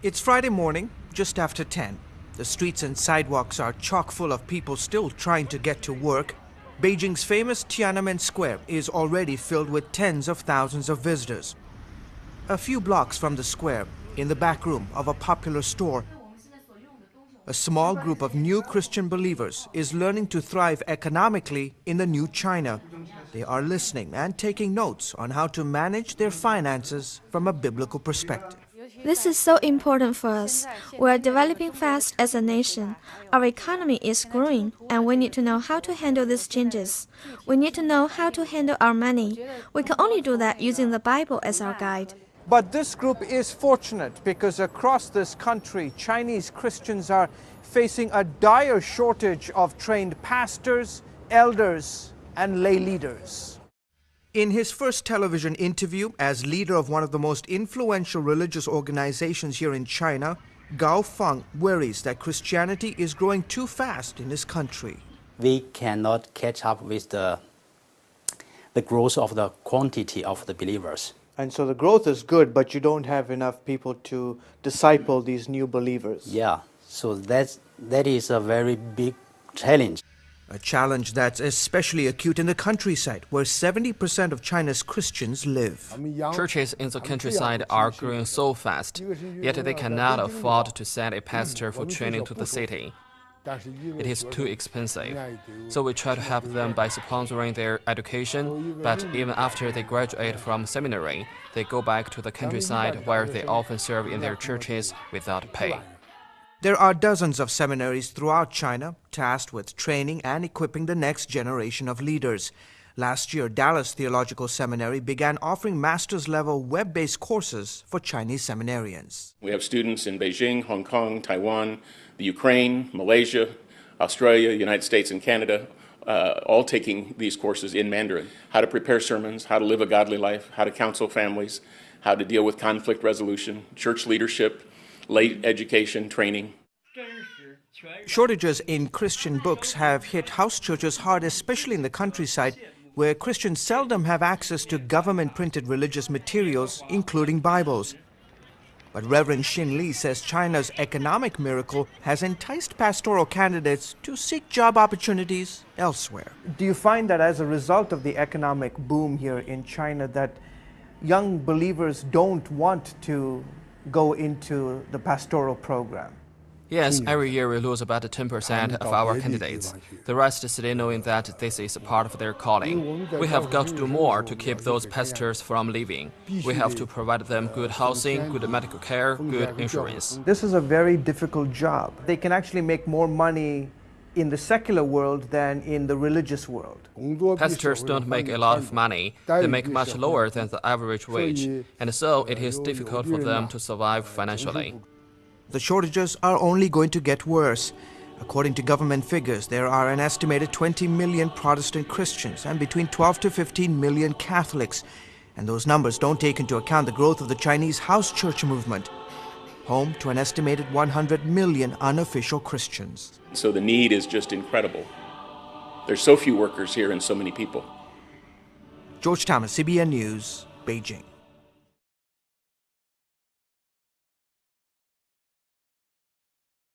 It's Friday morning, just after 10. The streets and sidewalks are chock full of people still trying to get to work. Beijing's famous Tiananmen Square is already filled with tens of thousands of visitors. A few blocks from the square, in the back room of a popular store, a small group of new Christian believers is learning to thrive economically in the new China. They are listening and taking notes on how to manage their finances from a biblical perspective. This is so important for us. We are developing fast as a nation. Our economy is growing, and we need to know how to handle these changes. We need to know how to handle our money. We can only do that using the Bible as our guide. But this group is fortunate because across this country, Chinese Christians are facing a dire shortage of trained pastors, elders, and lay leaders. In his first television interview as leader of one of the most influential religious organizations here in China, Gao Feng worries that Christianity is growing too fast in this country. We cannot catch up with the growth of the quantity of the believers. And so the growth is good, but you don't have enough people to disciple these new believers. Yeah, so that is a very big challenge. A challenge that's especially acute in the countryside, where 70% of China's Christians live. Churches in the countryside are growing so fast, yet they cannot afford to send a pastor for training to the city. It is too expensive. So we try to help them by sponsoring their education, but even after they graduate from seminary, they go back to the countryside where they often serve in their churches without pay. There are dozens of seminaries throughout China tasked with training and equipping the next generation of leaders. Last year, Dallas Theological Seminary began offering master's-level web-based courses for Chinese seminarians. We have students in Beijing, Hong Kong, Taiwan, the Ukraine, Malaysia, Australia, United States, and Canada, all taking these courses in Mandarin. How to prepare sermons, how to live a godly life, how to counsel families, how to deal with conflict resolution, church leadership, lay education, training. Shortages in Christian books have hit house churches hard, especially in the countryside, where Christians seldom have access to government-printed religious materials, including Bibles. But Reverend Xin Li says China's economic miracle has enticed pastoral candidates to seek job opportunities elsewhere. Do you find that as a result of the economic boom here in China that young believers don't want to go into the pastoral program? Yes, every year we lose about 10% of our candidates. The rest stay knowing that this is part of their calling. We have got to do more to keep those pastors from leaving. We have to provide them good housing, good medical care, good insurance. This is a very difficult job. They can actually make more money in the secular world than in the religious world. Pastors don't make a lot of money. They make much lower than the average wage, and so it is difficult for them to survive financially. The shortages are only going to get worse. According to government figures, there are an estimated 20 million Protestant Christians and between 12 to 15 million Catholics. And those numbers don't take into account the growth of the Chinese house church movement, home to an estimated 100 million unofficial Christians. So the need is just incredible. There's so few workers here and so many people. George Thomas, CBN News, Beijing.